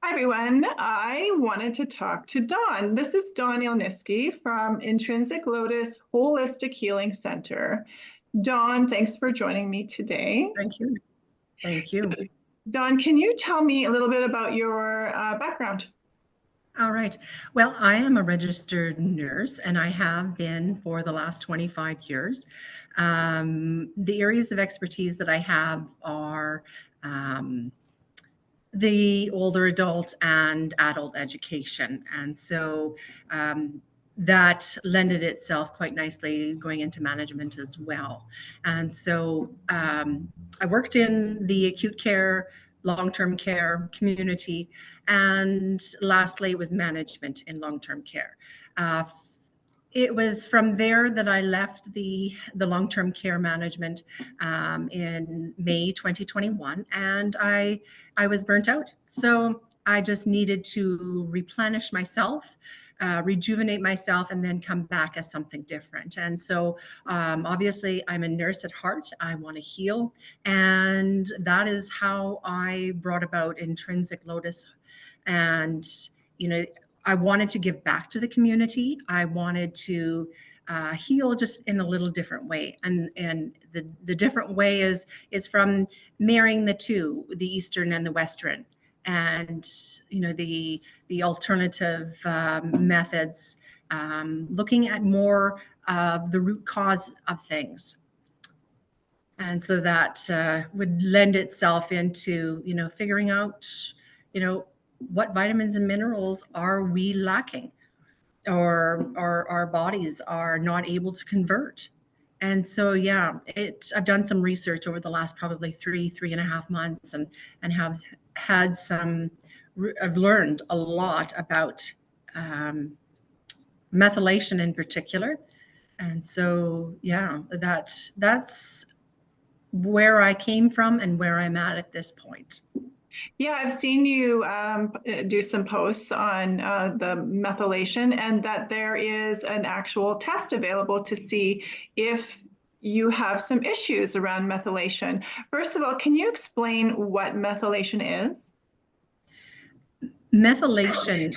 Hi, everyone. I wanted to talk to Dawne. This is Dawne Ilnisky from Intrinsic Lotus Holistic Healing Center. Dawne, thanks for joining me today. Thank you. Thank you. Dawne, can you tell me a little bit about your background? All right. Well, I am a registered nurse and I have been for the last 25 years. The areas of expertise that I have are the older adult and adult education. And so that lended itself quite nicely going into management as well. And so I worked in the acute care, long-term care community, and lastly it was management in long-term care. It was from there that I left the long-term care management in May 2021, and I was burnt out. So I just needed to replenish myself, rejuvenate myself, and then come back as something different. And so obviously I'm a nurse at heart. I want to heal. And that is how I brought about Intrinsic Lotus. And, I wanted to give back to the community. I wanted to heal just in a little different way. And the different way is from marrying the two, the Eastern and the Western. And the alternative methods, looking at more of the root cause of things, and so that would lend itself into figuring out what vitamins and minerals are we lacking, or our bodies are not able to convert. And so I've done some research over the last probably three and a half months, and have had I've learned a lot about methylation in particular. And so that's where I came from and where I'm at this point. Yeah, I've seen you do some posts on the methylation, and that there is an actual test available to see if you have some issues around methylation. First of all, can you explain what methylation is? Methylation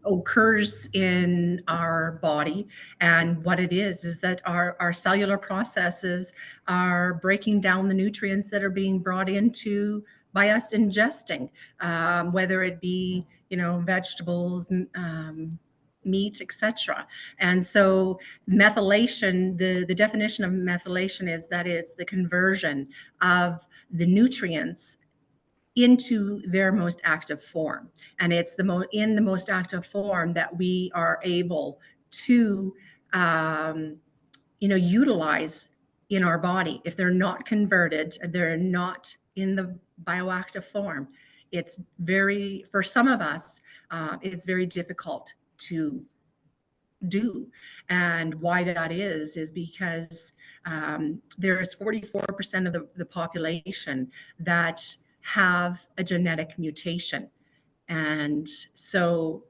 occurs in our body, and what it is that our cellular processes are breaking down the nutrients that are being brought into by us ingesting, whether it be vegetables, meat, etc. And so methylation, the definition of methylation is that it's the conversion of the nutrients into their most active form. And it's in the most active form that we are able to utilize in our body. If they're not converted, they're not in the bioactive form, for some of us, it's very difficult to do. And why that is because there's 44% of the population that have a genetic mutation. And so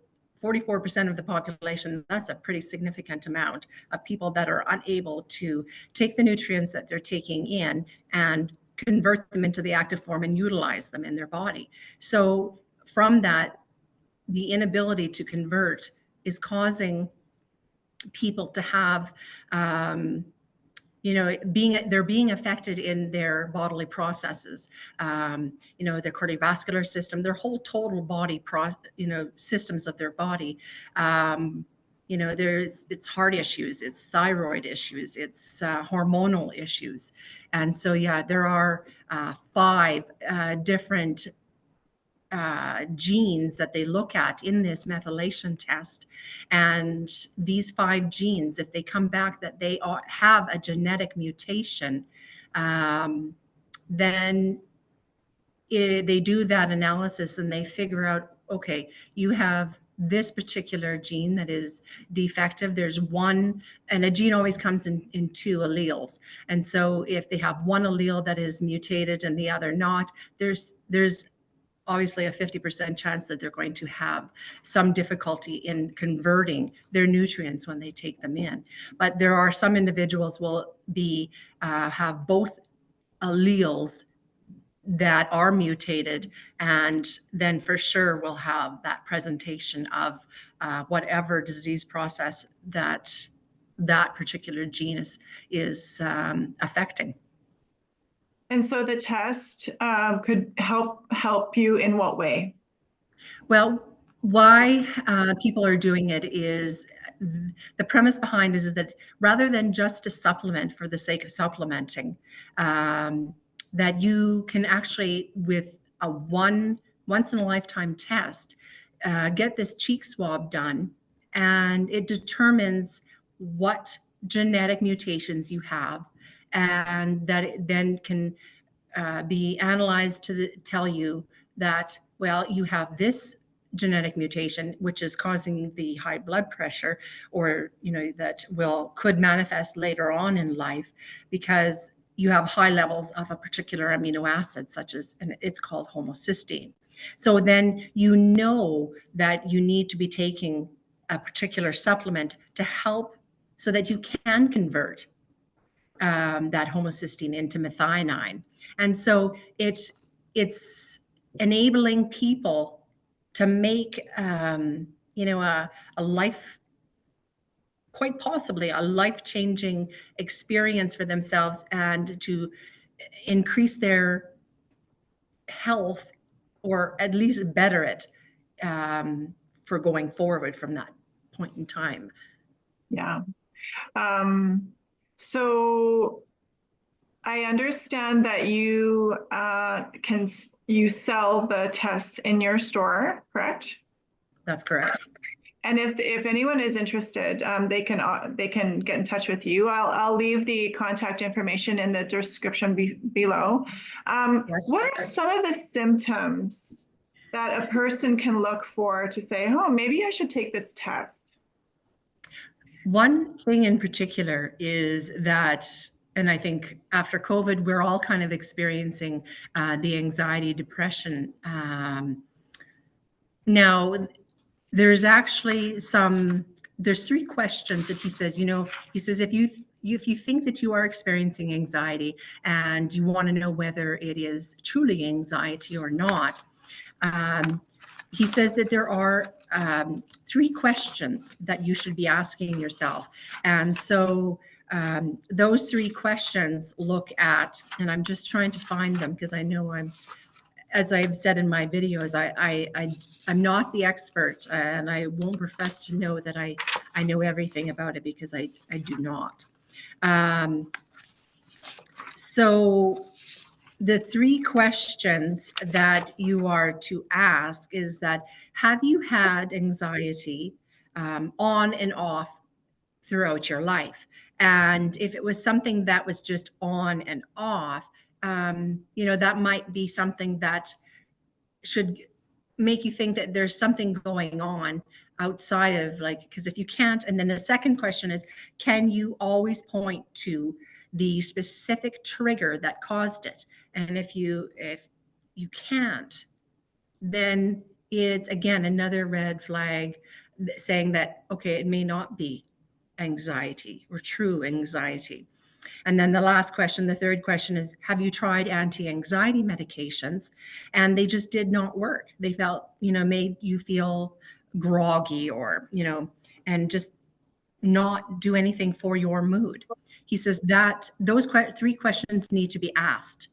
44% of the population, that's a pretty significant amount of people that are unable to take the nutrients that they're taking in and convert them into the active form and utilize them in their body. So from that, the inability to convert is causing people to have they're being affected in their bodily processes, their cardiovascular system, their whole total body systems of their body. It's heart issues, it's thyroid issues, it's hormonal issues. And so there are 5 different genes that they look at in this methylation test. And these 5 genes, if they come back that they have a genetic mutation, then they do that analysis and they figure out, okay, you have this particular gene that is defective. There's one, and a gene always comes in 2 alleles. And so if they have one allele that is mutated and the other not, there's obviously a 50% chance that they're going to have some difficulty in converting their nutrients when they take them in. But there are some individuals will have both alleles that are mutated, and then for sure we'll have that presentation of whatever disease process that particular gene is affecting. And so the test could help you in what way? Well, why people are doing it is the premise behind is that rather than just a supplement for the sake of supplementing, that you can actually, with a once in a lifetime test, get this cheek swab done, and it determines what genetic mutations you have, and that it then can be analyzed to tell you that, well, you have this genetic mutation which is causing the high blood pressure, or that could manifest later on in life because you have high levels of a particular amino acid, such as, and it's called homocysteine. So then that you need to be taking a particular supplement to help so that you can convert that homocysteine into methionine. And so it's enabling people to make a life, quite possibly a life-changing experience for themselves, and to increase their health, or at least better it for going forward from that point in time. Yeah. So I understand that you sell the tests in your store, correct? That's correct. And if anyone is interested, they can get in touch with you. I'll leave the contact information in the description below. Yes. What are some of the symptoms that a person can look for to say, oh, maybe I should take this test? One thing in particular is that, and I think after COVID, we're all kind of experiencing the anxiety, depression. Now, there's actually there's 3 questions that he says, he says, if you think that you are experiencing anxiety and you want to know whether it is truly anxiety or not, he says that there are 3 questions that you should be asking yourself. And so those 3 questions look at, and I'm just trying to find them because I know as I've said in my videos, I'm not the expert, and I won't profess to know that I know everything about it, because I do not. So the 3 questions that you are to ask is that, have you had anxiety on and off throughout your life? And if it was something that was just on and off, that might be something that should make you think that there's something going on outside of, because if you can't, and then the second question is, can you always point to the specific trigger that caused it? And if you can't, then it's again another red flag saying that, okay, it may not be anxiety or true anxiety. And then the last question, the third question, is, have you tried anti-anxiety medications and they just did not work? They felt, made you feel groggy, or, and just not do anything for your mood. He says that those 3 questions need to be asked.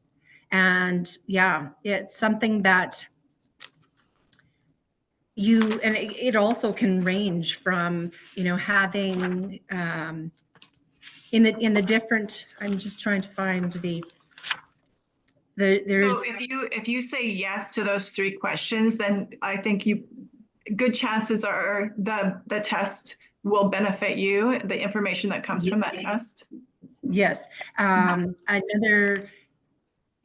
And yeah, it's something that and it also can range from, having, in the different, I'm just trying to find there's. So if you say yes to those 3 questions, then I think good chances are the test will benefit you, the information that comes from that test. Yes.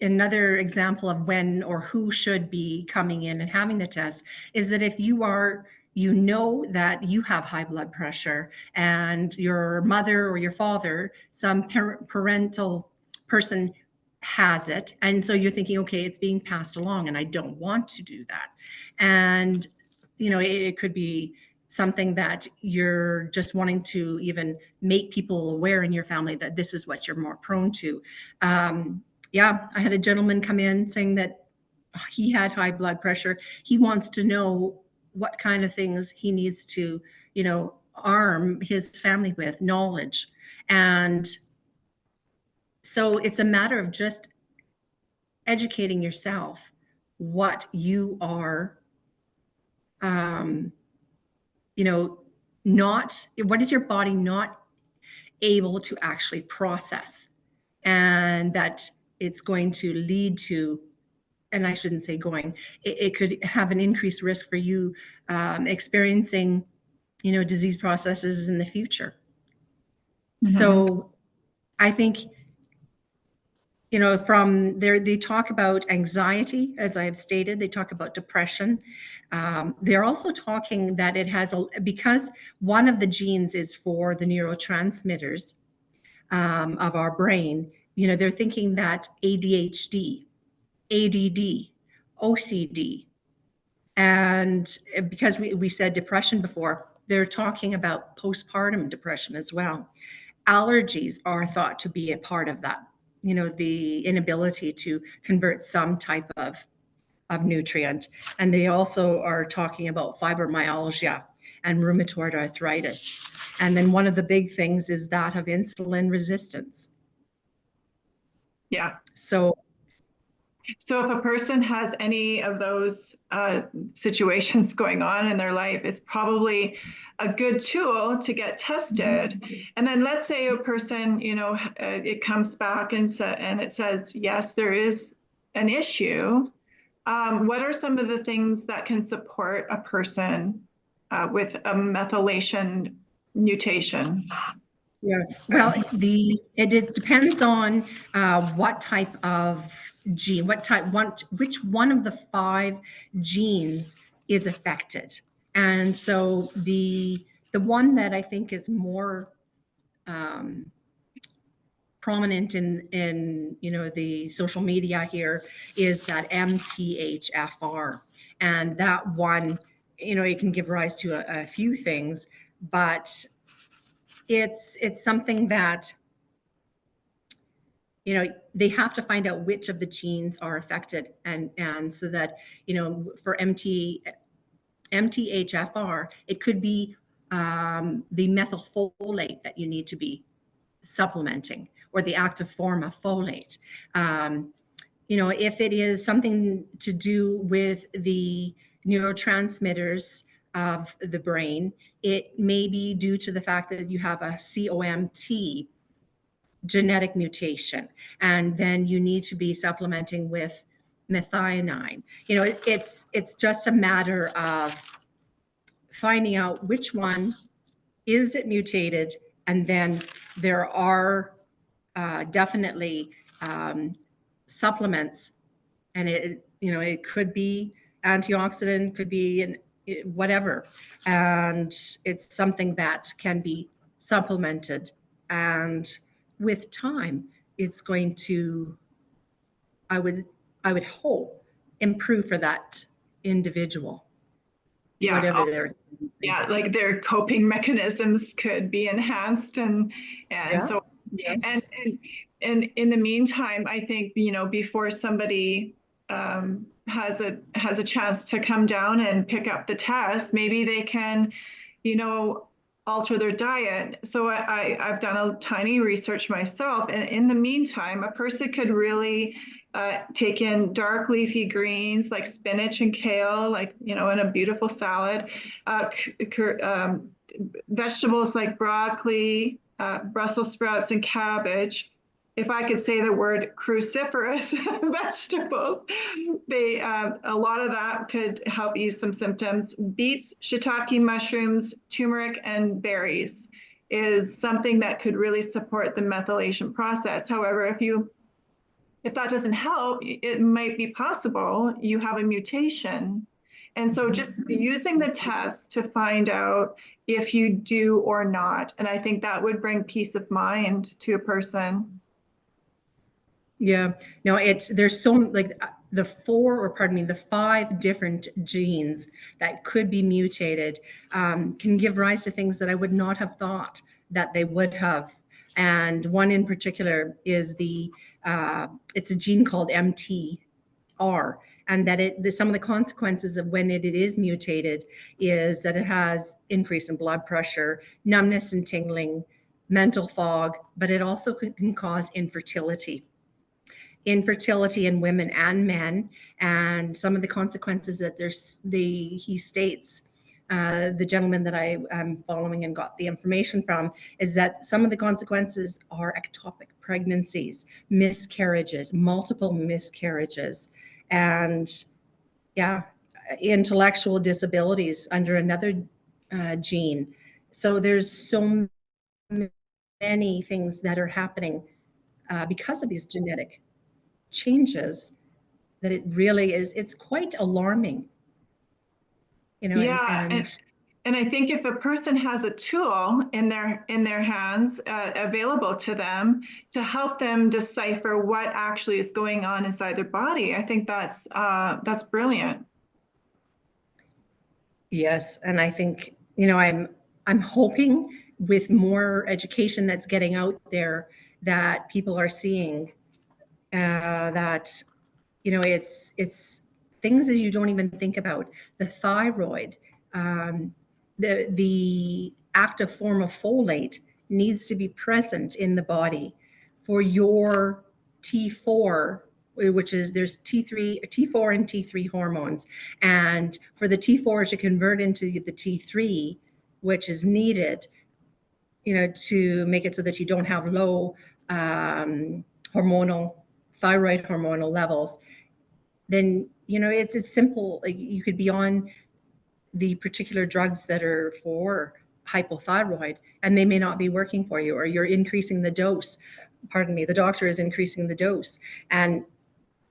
Another example of when or who should be coming in and having the test is that if you that you have high blood pressure, and your mother or your father, some parental person, has it, and so you're thinking, okay, it's being passed along and I don't want to do that. And it could be something that you're just wanting to even make people aware in your family that this is what you're more prone to. Yeah, I had a gentleman come in saying that he had high blood pressure. He wants to know what kind of things he needs to, arm his family with knowledge. And so it's a matter of just educating yourself what you are, um, not, what is your body not able to actually process, and that it's going to lead to, and I shouldn't say going, it could have an increased risk for you experiencing, disease processes in the future. Mm-hmm. So I think, from there, they talk about anxiety, as I have stated, they talk about depression. They're also talking that it has, because one of the genes is for the neurotransmitters of our brain, they're thinking that ADHD, ADD, OCD, and because we said depression before, they're talking about postpartum depression as well. Allergies are thought to be a part of that, the inability to convert some type of nutrient. And they also are talking about fibromyalgia and rheumatoid arthritis. And then one of the big things is that of insulin resistance. Yeah. So if a person has any of those situations going on in their life, it's probably a good tool to get tested. And then let's say a person, it comes back and it says, yes, there is an issue. What are some of the things that can support a person with a methylation mutation? yeah, well, it depends on what type of gene, which one of the 5 genes is affected. And so the one that I think is more prominent in the social media here is that MTHFR, and that one, it can give rise to a few things, but it's something that they have to find out which of the genes are affected, and so that for MTHFR, it could be the methylfolate that you need to be supplementing, or the active form of folate. If it is something to do with the neurotransmitters of the brain, it may be due to the fact that you have a COMT genetic mutation, and then you need to be supplementing with methionine. It's just a matter of finding out which one is it mutated, and then there are definitely supplements, and it could be antioxidant, could be whatever, and it's something that can be supplemented, and with time it's going to, I would hope, improve for that individual, Yeah. whatever they're. Yeah, like their coping mechanisms could be enhanced, and Yeah. so Yes. and in the meantime, I think before somebody has a chance to come down and pick up the test, maybe they can alter their diet. So I've done a tiny research myself, and in the meantime, a person could really take in dark leafy greens like spinach and kale, like in a beautiful salad, vegetables like broccoli, Brussels sprouts, and cabbage. If I could say the word cruciferous vegetables, a lot of that could help ease some symptoms. Beets, shiitake mushrooms, turmeric, and berries is something that could really support the methylation process. However, if that doesn't help, it might be possible you have a mutation. And so just using the test to find out if you do or not. And I think that would bring peace of mind to a person. Yeah, no, there's so like the 5 different genes that could be mutated can give rise to things that I would not have thought that they would have And one in particular is it's a gene called MTR, and that some of the consequences of when it is mutated is that it has increase in blood pressure, numbness and tingling, mental fog, but it also can cause infertility in women and men. And some of the consequences that he states, the gentleman that I am following and got the information from, is that some of the consequences are ectopic pregnancies, miscarriages, multiple miscarriages, and intellectual disabilities under another gene. So there's so many things that are happening because of these genetic changes that it really is, it's quite alarming, Yeah, and I think if a person has a tool in their hands available to them to help them decipher what actually is going on inside their body, I think that's brilliant. Yes, and I think I'm hoping with more education that's getting out there that people are seeing that it's things that you don't even think about. The thyroid, the active form of folate needs to be present in the body for your T4, which is there's T4 and T3 hormones, and for the T4 to convert into the T3, which is needed, to make it so that you don't have low thyroid hormonal levels, then it's simple. Like, you could be on the particular drugs that are for hypothyroid and they may not be working for you, or you're increasing the dose. Pardon me, the doctor is increasing the dose and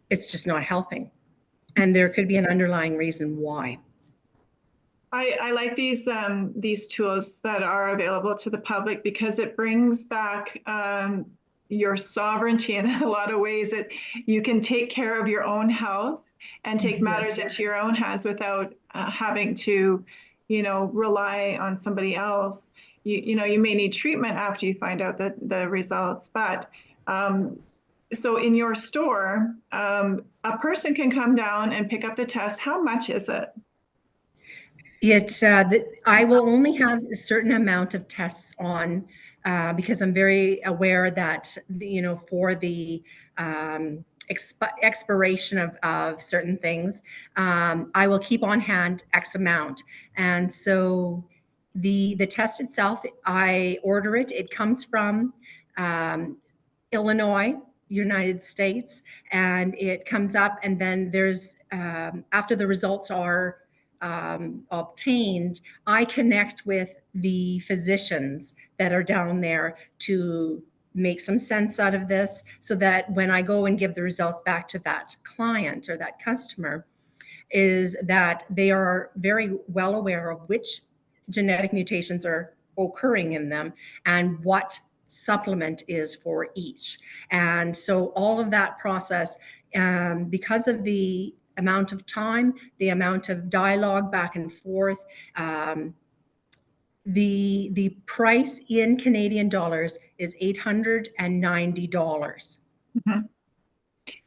it's just not helping. And there could be an underlying reason why. I like these tools that are available to the public because it brings back your sovereignty in a lot of ways. That you can take care of your own health and take matters into your own hands without having to, rely on somebody else. You may need treatment after you find out the results, but so in your store, a person can come down and pick up the test. How much is it? I will only have a certain amount of tests on because I'm very aware that for the expiration of certain things, I will keep on hand X amount. And so the test itself, I order it. It comes from Illinois, United States, and it comes up, and then there's after the results are obtained, I connect with the physicians that are down there to make some sense out of this, so that when I go and give the results back to that client or that customer, is that they are very well aware of which genetic mutations are occurring in them and what supplement is for each. And so all of that process, because of the amount of time, the amount of dialogue back and forth, the price in Canadian dollars is $890. Mm-hmm.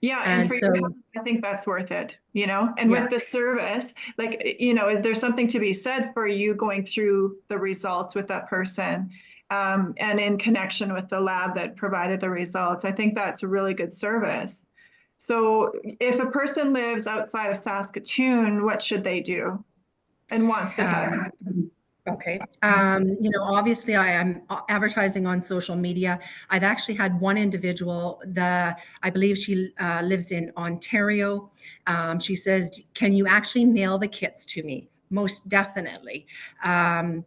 Yeah, and for your health, I think that's worth it, and with the service, like, there's something to be said for you going through the results with that person, and in connection with the lab that provided the results. I think that's a really good service. So if a person lives outside of Saskatoon, what should they do and wants the test? Okay. Obviously I am advertising on social media. I've actually had one individual that I believe she lives in Ontario. She says, can you actually mail the kits to me? Most definitely. What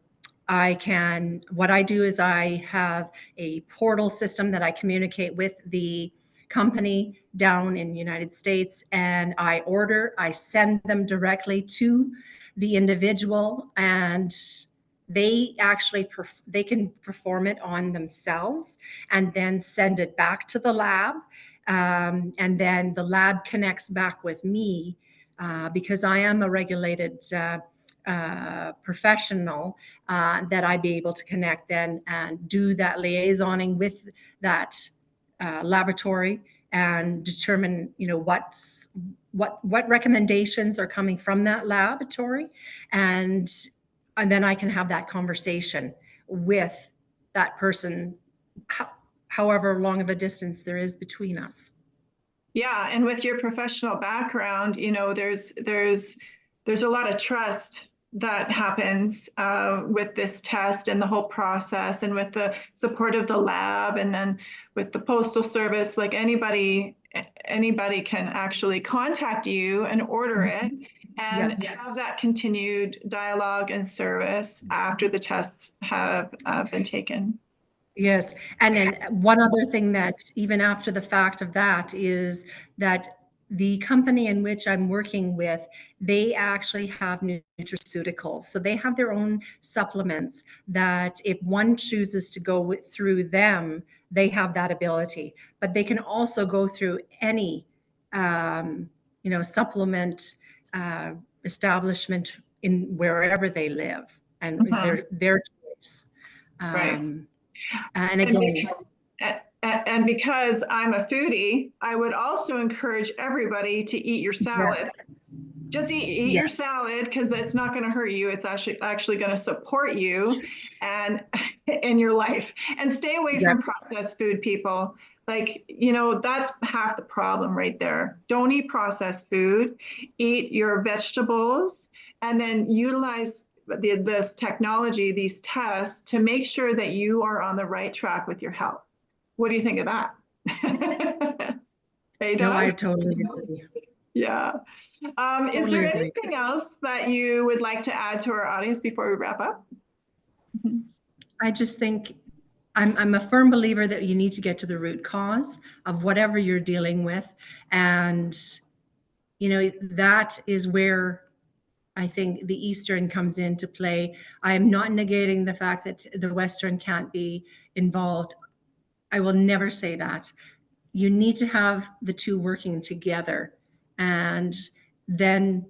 I do is I have a portal system that I communicate with the company down in the United States, and I send them directly to the individual, and they can perform it on themselves and then send it back to the lab. And then the lab connects back with me because I am a regulated professional, that I be able to connect then and do that liaisoning with that laboratory and determine, what recommendations are coming from that laboratory, and then I can have that conversation with that person, however long of a distance there is between us. Yeah, and with your professional background, there's a lot of trust that happens with this test and the whole process, and with the support of the lab, and then with the postal service. Like anybody can actually contact you and order it, and Yes. have that continued dialogue and service after the tests have been taken. Yes. And then one other thing that even after the fact of that is that the company in which I'm working with, they actually have nutraceuticals. So they have their own supplements that if one chooses to go through them, they have that ability. But they can also go through any, supplement establishment in wherever they live, and their choice. Right. And again, and because I'm a foodie, I would also encourage everybody to eat your salad. yes, Just eat your salad, because it's not going to hurt you. It's actually going to support you and in your life. And stay away from processed food, people. Like, that's half the problem right there. Don't eat processed food. Eat your vegetables, and then utilize this technology, these tests, to make sure that you are on the right track with your health. What do you think of that? Hey, no, I totally agree. Yeah. Is there anything else that you would like to add to our audience before we wrap up? I just think I'm a firm believer that you need to get to the root cause of whatever you're dealing with. And, that is where I think the Eastern comes into play. I am not negating the fact that the Western can't be involved. I will never say that. You need to have the two working together. And then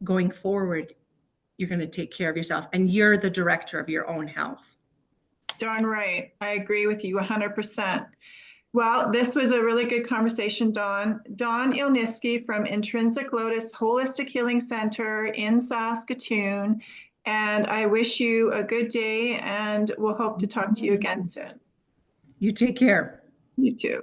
going forward, you're going to take care of yourself, and you're the director of your own health. Darn right. I agree with you 100%. Well, this was a really good conversation, Dawne. Dawne Ilnisky from Intrinsic Lotus Holistic Healing Center in Saskatoon. And I wish you a good day, and we'll hope to talk to you again soon. You take care. You too.